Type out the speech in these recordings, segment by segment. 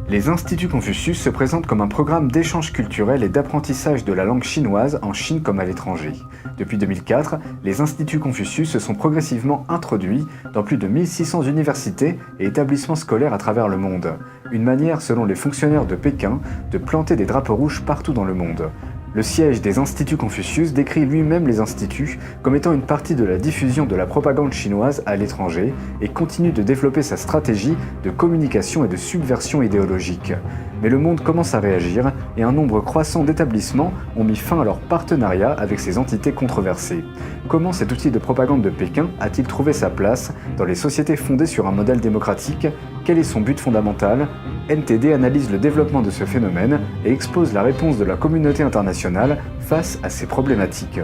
Les instituts Confucius se présentent comme un programme d'échange culturel et d'apprentissage de la langue chinoise en Chine comme à l'étranger. Depuis 2004, les instituts Confucius se sont progressivement introduits dans plus de 1600 universités et établissements scolaires à travers le monde. Une manière, selon les fonctionnaires de Pékin, de planter des drapeaux rouges partout dans le monde. Le siège des instituts Confucius décrit lui-même les instituts comme étant une partie de la diffusion de la propagande chinoise à l'étranger et continue de développer sa stratégie de communication et de subversion idéologique. Mais le monde commence à réagir et un nombre croissant d'établissements ont mis fin à leur partenariat avec ces entités controversées. Comment cet outil de propagande de Pékin a-t-il trouvé sa place dans les sociétés fondées sur un modèle démocratique? Quel est son but fondamental? NTD analyse le développement de ce phénomène et expose la réponse de la communauté internationale face à ces problématiques.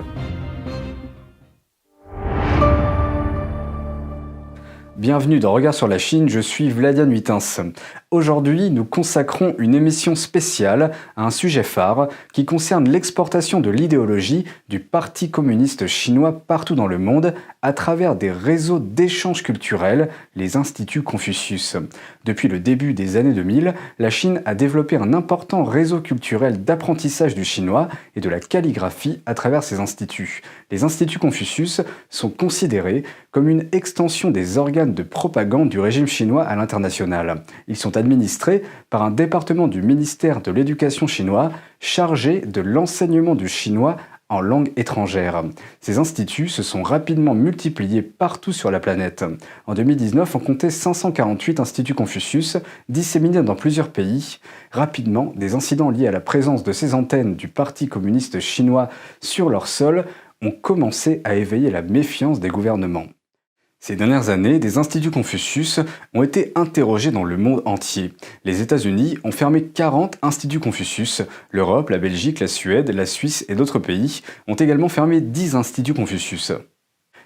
Bienvenue dans Regard sur la Chine, je suis Vladian Huitens. Aujourd'hui, nous consacrons une émission spéciale à un sujet phare qui concerne l'exportation de l'idéologie du Parti communiste chinois partout dans le monde à travers des réseaux d'échanges culturels, les instituts Confucius. Depuis le début des années 2000, la Chine a développé un important réseau culturel d'apprentissage du chinois et de la calligraphie à travers ces instituts. Les instituts Confucius sont considérés comme une extension des organes de propagande du régime chinois à l'international. Ils sont administrés par un département du ministère de l'Éducation chinois chargé de l'enseignement du chinois en langue étrangère. Ces instituts se sont rapidement multipliés partout sur la planète. En 2019, on comptait 548 instituts Confucius disséminés dans plusieurs pays. Rapidement, des incidents liés à la présence de ces antennes du Parti communiste chinois sur leur sol ont commencé à éveiller la méfiance des gouvernements. Ces dernières années, des instituts Confucius ont été interrogés dans le monde entier. Les États-Unis ont fermé 40 instituts Confucius. L'Europe, la Belgique, la Suède, la Suisse et d'autres pays ont également fermé 10 instituts Confucius.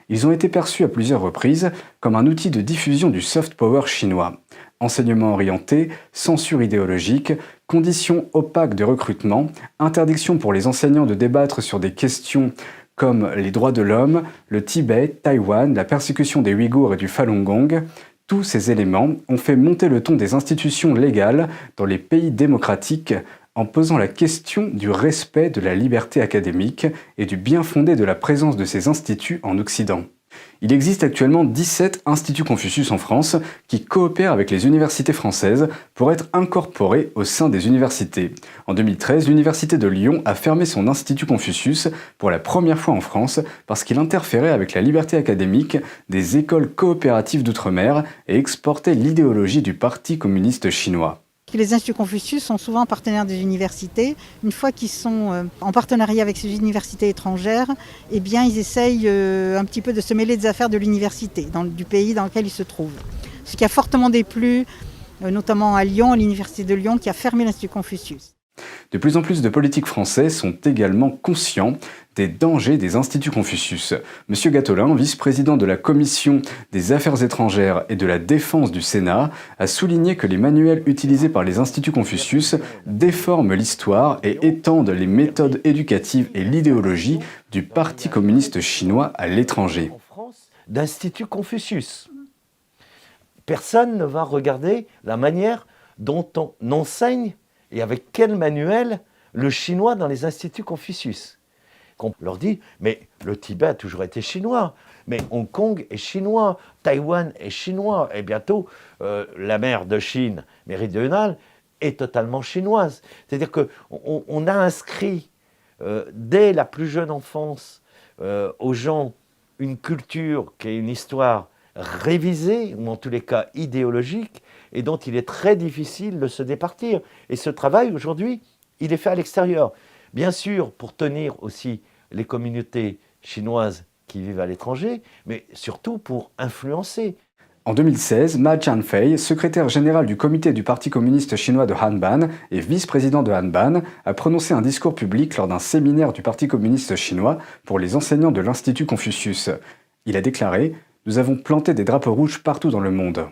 Ils ont été perçus à plusieurs reprises comme un outil de diffusion du soft power chinois. Enseignement orienté, censure idéologique, conditions opaques de recrutement, interdiction pour les enseignants de débattre sur des questions comme les droits de l'homme, le Tibet, Taïwan, la persécution des Ouïghours et du Falun Gong. Tous ces éléments ont fait monter le ton des institutions légales dans les pays démocratiques en posant la question du respect de la liberté académique et du bien fondé de la présence de ces instituts en Occident. Il existe actuellement 17 instituts Confucius en France qui coopèrent avec les universités françaises pour être incorporés au sein des universités. En 2013, l'Université de Lyon a fermé son institut Confucius pour la première fois en France parce qu'il interférait avec la liberté académique des écoles coopératives d'outre-mer et exportait l'idéologie du Parti communiste chinois. Les instituts Confucius sont souvent partenaires des universités. Une fois qu'ils sont en partenariat avec ces universités étrangères, eh bien, ils essayent un petit peu de se mêler des affaires de l'université, du pays dans lequel ils se trouvent. Ce qui a fortement déplu, notamment à Lyon, à l'université de Lyon, qui a fermé l'Institut Confucius. De plus en plus de politiques français sont également conscients des dangers des instituts Confucius. Monsieur Gattolin, vice-président de la Commission des Affaires étrangères et de la Défense du Sénat, a souligné que les manuels utilisés par les instituts Confucius déforment l'histoire et étendent les méthodes éducatives et l'idéologie du Parti communiste chinois à l'étranger. En France, d'Institut Confucius. Personne ne va regarder la manière dont on enseigne et avec quel manuel le chinois dans les instituts Confucius. On leur dit, mais le Tibet a toujours été chinois, mais Hong Kong est chinois, Taïwan est chinois, et bientôt la mer de Chine méridionale est totalement chinoise. C'est-à-dire qu'on a inscrit dès la plus jeune enfance aux gens une culture qui est une histoire révisée, ou en tous les cas idéologique, et dont il est très difficile de se départir. Et ce travail, aujourd'hui, il est fait à l'extérieur. Bien sûr, pour tenir aussi les communautés chinoises qui vivent à l'étranger, mais surtout pour influencer. En 2016, Ma Jianfei, secrétaire général du comité du Parti communiste chinois de Hanban et vice-président de Hanban, a prononcé un discours public lors d'un séminaire du Parti communiste chinois pour les enseignants de l'Institut Confucius. Il a déclaré « Nous avons planté des drapeaux rouges partout dans le monde ».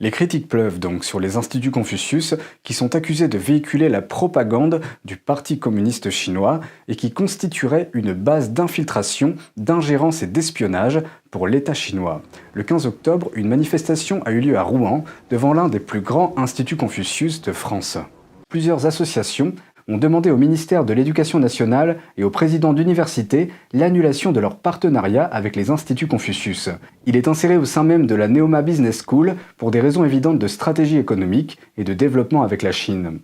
Les critiques pleuvent donc sur les instituts Confucius qui sont accusés de véhiculer la propagande du Parti communiste chinois et qui constituerait une base d'infiltration, d'ingérence et d'espionnage pour l'État chinois. Le 15 octobre, une manifestation a eu lieu à Rouen devant l'un des plus grands instituts Confucius de France. Plusieurs associations ont demandé au ministère de l'Éducation nationale et au président d'université l'annulation de leur partenariat avec les instituts Confucius. Il est inséré au sein même de la Neoma Business School pour des raisons évidentes de stratégie économique et de développement avec la Chine.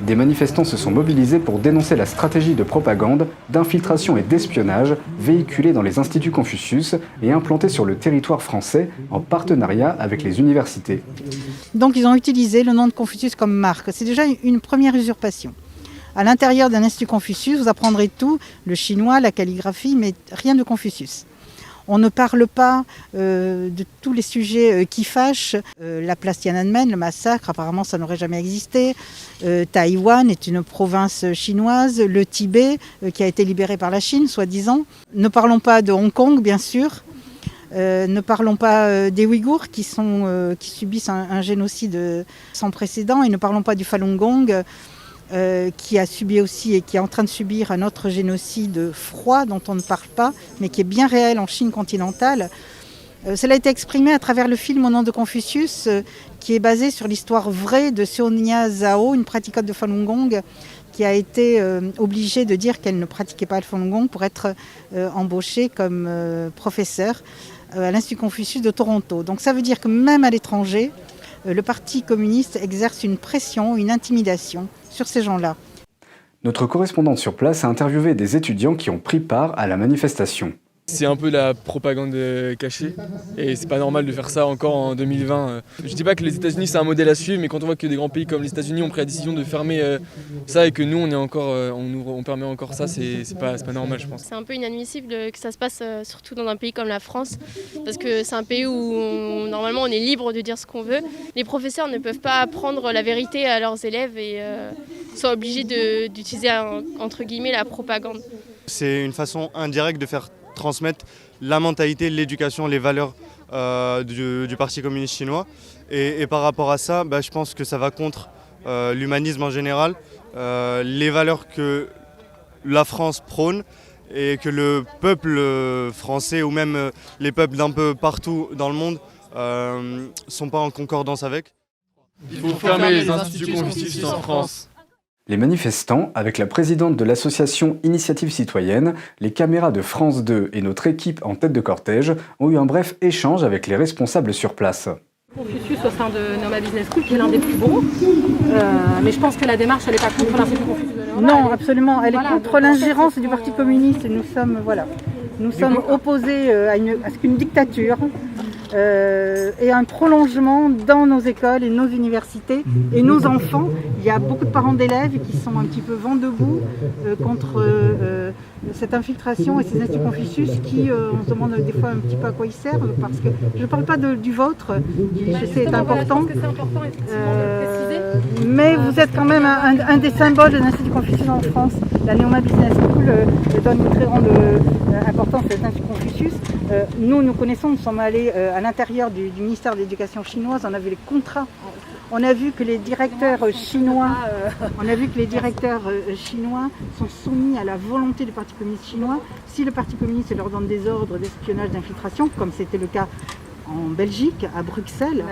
Des manifestants se sont mobilisés pour dénoncer la stratégie de propagande, d'infiltration et d'espionnage véhiculée dans les instituts Confucius et implantée sur le territoire français en partenariat avec les universités. Donc ils ont utilisé le nom de Confucius comme marque. C'est déjà une première usurpation. À l'intérieur d'un institut Confucius, vous apprendrez tout, le chinois, la calligraphie, mais rien de Confucius. On ne parle pas de tous les sujets qui fâchent. La place Tiananmen, le massacre, apparemment ça n'aurait jamais existé. Taïwan est une province chinoise. Le Tibet, qui a été libéré par la Chine, soi-disant. Ne parlons pas de Hong Kong, bien sûr. Ne parlons pas des Ouïghours qui subissent un génocide sans précédent. Et ne parlons pas du Falun Gong. Qui a subi aussi et qui est en train de subir un autre génocide froid dont on ne parle pas, mais qui est bien réel en Chine continentale. Cela a été exprimé à travers le film Au nom de Confucius, qui est basé sur l'histoire vraie de Sonia Zhao, une pratiquante de Falun Gong, qui a été obligée de dire qu'elle ne pratiquait pas le Falun Gong pour être embauchée comme professeure à l'Institut Confucius de Toronto. Donc ça veut dire que même à l'étranger, le Parti communiste exerce une pression, une intimidation sur ces gens-là. Notre correspondante sur place a interviewé des étudiants qui ont pris part à la manifestation. C'est un peu la propagande cachée et c'est pas normal de faire ça encore en 2020. Je dis pas que les États-Unis c'est un modèle à suivre, mais quand on voit que des grands pays comme les États-Unis ont pris la décision de fermer ça et que nous on permet encore ça, c'est pas normal, je pense. C'est un peu inadmissible que ça se passe surtout dans un pays comme la France, parce que c'est un pays où normalement on est libre de dire ce qu'on veut. Les professeurs ne peuvent pas apprendre la vérité à leurs élèves et sont obligés d'utiliser entre guillemets la propagande. C'est une façon indirecte de faire transmettre la mentalité, l'éducation, les valeurs du Parti communiste chinois. Et par rapport à ça, je pense que ça va contre l'humanisme en général, les valeurs que la France prône et que le peuple français ou même les peuples d'un peu partout dans le monde sont pas en concordance avec. Il faut fermer les instituts Confucius en France. Les manifestants, avec la présidente de l'association Initiative Citoyenne, les caméras de France 2 et notre équipe en tête de cortège, ont eu un bref échange avec les responsables sur place. Confucius au sein de Neoma Business School, qui est l'un des plus gros, mais je pense que la démarche, elle n'est pas contre l'Institut Confucius de Neoma. Non, absolument, elle est contre l'ingérence du Parti communiste et nous sommes opposés à ce qu'une dictature et un prolongement dans nos écoles et nos universités et nos enfants. Il y a beaucoup de parents d'élèves qui sont un petit peu vent debout contre cette infiltration et ces instituts Confucius qui, on se demande des fois un petit peu à quoi ils servent, parce que je ne parle pas du vôtre, qui je sais est important, mais vous êtes quand même un des symboles de l'Institut Confucius en France. La Neoma Business School donne une très grande importance à l'Institut Confucius. Nous connaissons, nous sommes allés à l'intérieur du ministère de l'Éducation chinoise, on a vu les contrats. On a vu que les directeurs chinois, sont soumis à la volonté du Parti communiste chinois. Si le Parti communiste leur donne des ordres d'espionnage, d'infiltration, comme c'était le cas en Belgique, à Bruxelles,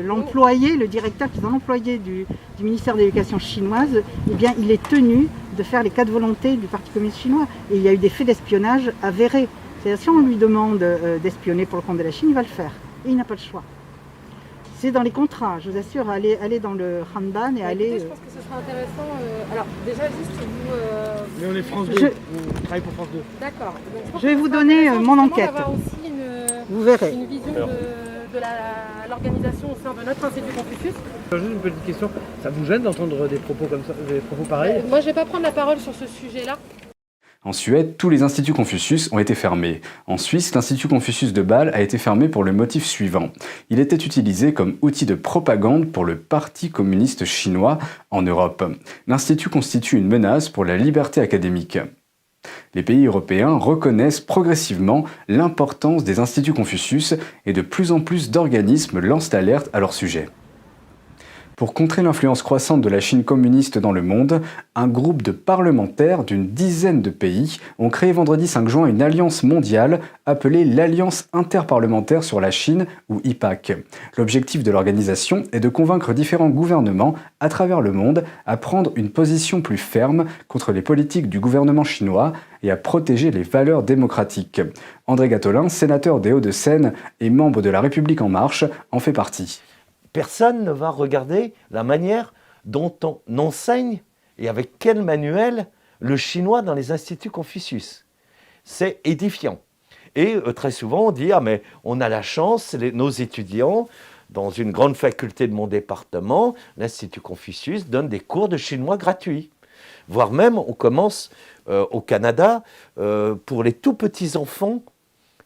l'employé, le directeur qui est l'employé du ministère de l'Éducation chinoise, eh bien, il est tenu de faire les cas de volonté du Parti communiste chinois. Et il y a eu des faits d'espionnage avérés. C'est-à-dire, si on lui demande d'espionner pour le compte de la Chine, il va le faire. Et il n'a pas le choix. C'est dans les contrats, je vous assure, aller dans le Hanban et aller... Je pense que ce sera intéressant. Alors, déjà, juste vous... Mais on est France 2, on travaille pour France 2. D'accord. Je vais vous donner mon enquête. Aussi vous verrez. Une vision de l'organisation au sein de notre Institut Confucius. Juste une petite question, ça vous gêne d'entendre des propos comme ça, des propos pareils? Moi, je ne vais pas prendre la parole sur ce sujet-là. En Suède, tous les instituts Confucius ont été fermés. En Suisse, l'Institut Confucius de Bâle a été fermé pour le motif suivant. Il était utilisé comme outil de propagande pour le Parti communiste chinois en Europe. L'Institut constitue une menace pour la liberté académique. Les pays européens reconnaissent progressivement l'importance des instituts Confucius et de plus en plus d'organismes lancent l'alerte à leur sujet. Pour contrer l'influence croissante de la Chine communiste dans le monde, un groupe de parlementaires d'une dizaine de pays ont créé vendredi 5 juin une alliance mondiale appelée l'Alliance interparlementaire sur la Chine ou IPAC. L'objectif de l'organisation est de convaincre différents gouvernements à travers le monde à prendre une position plus ferme contre les politiques du gouvernement chinois et à protéger les valeurs démocratiques. André Gattolin, sénateur des Hauts-de-Seine et membre de La République En Marche, en fait partie. Personne ne va regarder la manière dont on enseigne et avec quel manuel le chinois dans les instituts Confucius. C'est édifiant. Et très souvent on dit « Ah mais on a la chance, nos étudiants, dans une grande faculté de mon département, l'Institut Confucius donne des cours de chinois gratuits. » Voire même on commence au Canada pour les tout petits enfants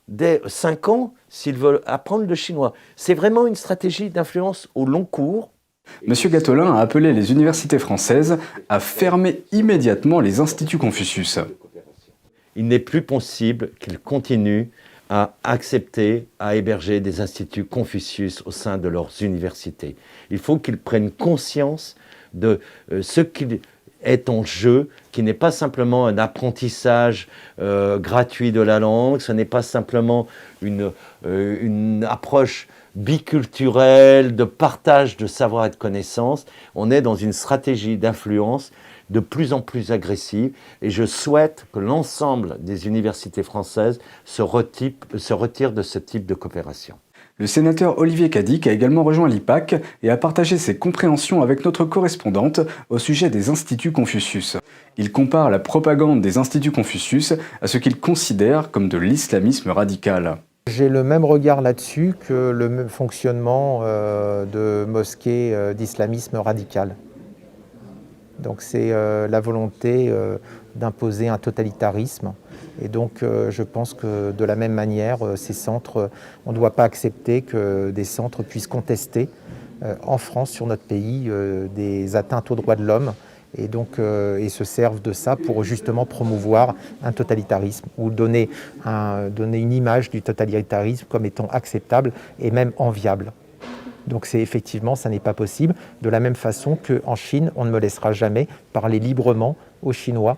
dès 5 ans s'ils veulent apprendre le chinois. C'est vraiment une stratégie d'influence au long cours. Monsieur Gattolin a appelé les universités françaises à fermer immédiatement les instituts Confucius. Il n'est plus possible qu'ils continuent à accepter, à héberger des instituts Confucius au sein de leurs universités. Il faut qu'ils prennent conscience de ce qu'il est en jeu, qui n'est pas simplement un apprentissage gratuit de la langue, ce n'est pas simplement une approche biculturelle, de partage de savoir et de connaissances. On est dans une stratégie d'influence de plus en plus agressive et je souhaite que l'ensemble des universités françaises se retirent de ce type de coopération. Le sénateur Olivier Cadic a également rejoint l'IPAC et a partagé ses compréhensions avec notre correspondante au sujet des instituts Confucius. Il compare la propagande des instituts Confucius à ce qu'il considère comme de l'islamisme radical. J'ai le même regard là-dessus que le même fonctionnement de mosquées d'islamisme radical. Donc c'est la volonté d'imposer un totalitarisme. Et donc je pense que de la même manière, ces centres, on ne doit pas accepter que des centres puissent contester en France, sur notre pays, des atteintes aux droits de l'homme et donc et se servent de ça pour justement promouvoir un totalitarisme ou donner une image du totalitarisme comme étant acceptable et même enviable. Donc c'est effectivement, ça n'est pas possible. De la même façon qu'en Chine, on ne me laissera jamais parler librement aux Chinois,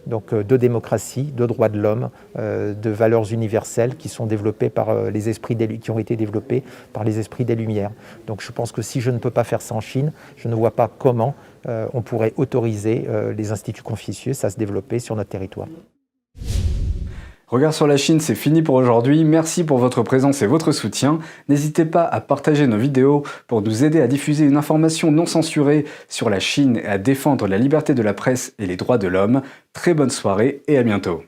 donc de démocratie, de droits de l'homme, de valeurs universelles qui sont développées par qui ont été développées par les esprits des Lumières. Donc je pense que si je ne peux pas faire ça en Chine, je ne vois pas comment on pourrait autoriser les instituts Confucius à se développer sur notre territoire. Regard sur la Chine, c'est fini pour aujourd'hui. Merci pour votre présence et votre soutien. N'hésitez pas à partager nos vidéos pour nous aider à diffuser une information non censurée sur la Chine et à défendre la liberté de la presse et les droits de l'homme. Très bonne soirée et à bientôt.